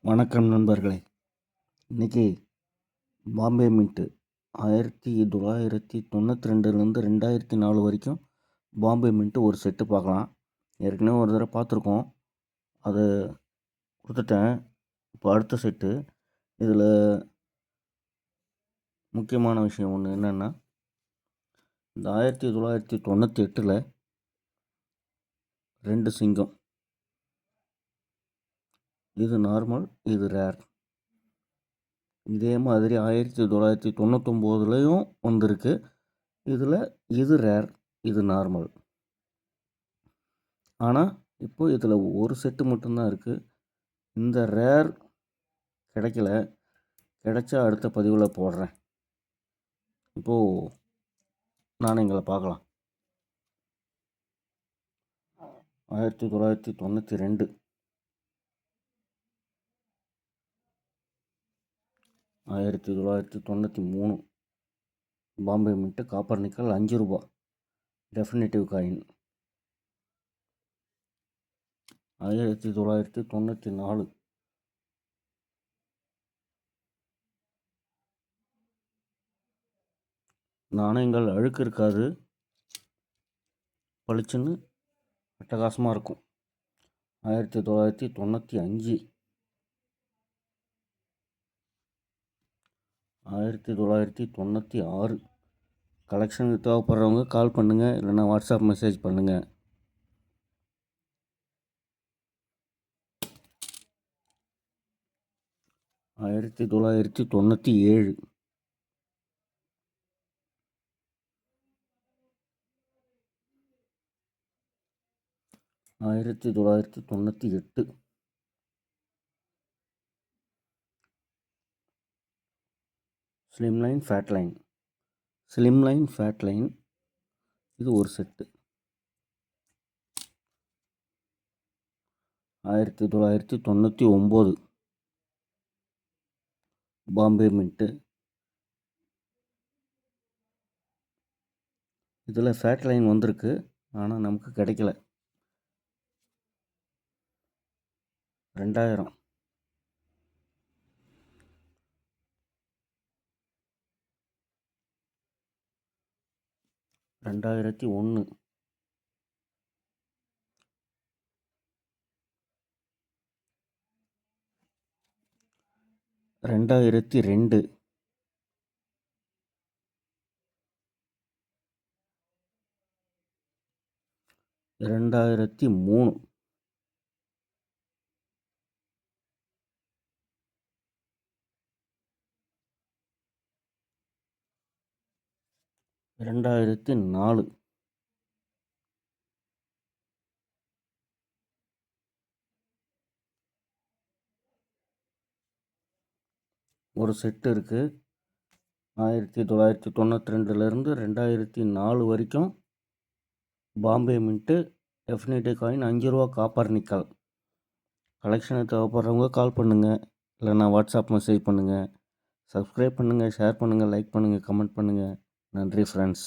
வணக்கம் நண்பர்களே. இன்றைக்கி பாம்பே மின்ட்டு 1992லேருந்து 2004 வரைக்கும் பாம்பே மின்ட்டு ஒரு செட்டு பார்க்கலாம். ஏற்கனவே ஒரு தடவை பார்த்துருக்கோம், அதை கொடுத்துட்டேன். இப்போ அடுத்த செட்டு. இதில் முக்கியமான விஷயம் ஒன்று என்னென்னா, இந்த 1998 2 சிங்கம். இது நார்மல், இது ரேர். இதே மாதிரி 1999லையும் வந்திருக்கு. இதில் இது ரேர், இது நார்மல். ஆனால் இப்போ இதில் ஒரு செட்டு மட்டும்தான் இருக்குது. இந்த ரேர் கிடைக்கல, கிடைச்சா அடுத்த பதிவில் போடுறேன். இப்போது நாணயங்களை பார்க்கலாம். 1992, 1993 பாம்பே மின்ட்டு காப்பர் நிக்கல் 5 ரூபா டெஃபினேட்டிவ் காயின். 1994 நாணயங்கள் அழுக்கு இருக்காது, பளிச்சுன்னு அட்டகாசமாக இருக்கும். 1995, 1996 கலெக்ஷனுக்கு தேவைப்படுறவங்க கால் பண்ணுங்கள், இல்லைன்னா வாட்ஸ்அப் மெசேஜ் பண்ணுங்கள். 1997, 1998, ஸ்லிம்லைன் ஃபேட்லைன். ஸ்லிம்லைன் ஃபேட்லைன் இது ஒரு செட்டு. 1999 பாம்பே மின்ட்டு. இதில் ஃபேட்லைன் வந்திருக்கு, ஆனால் நமக்கு கிடைக்கல. 2000, 2001, 2002, 2003, 2004, ஒரு செட்டு இருக்குது. 1992லேருந்து 2004 வரைக்கும் பாம்பே மின்ட்டு டெஃபினேட்டிவ் காயின் 5 ரூபா காப்பர் நிக்கல். கலெக்ஷனுக்கு தேவைப்படுறவங்க கால் பண்ணுங்கள், இல்லைன்னா வாட்ஸ்அப் மெசேஜ் பண்ணுங்கள். சப்ஸ்கிரைப் பண்ணுங்கள், ஷேர் பண்ணுங்கள், லைக் பண்ணுங்கள், கமெண்ட் பண்ணுங்கள். நன்றி ஃப்ரெண்ட்ஸ்.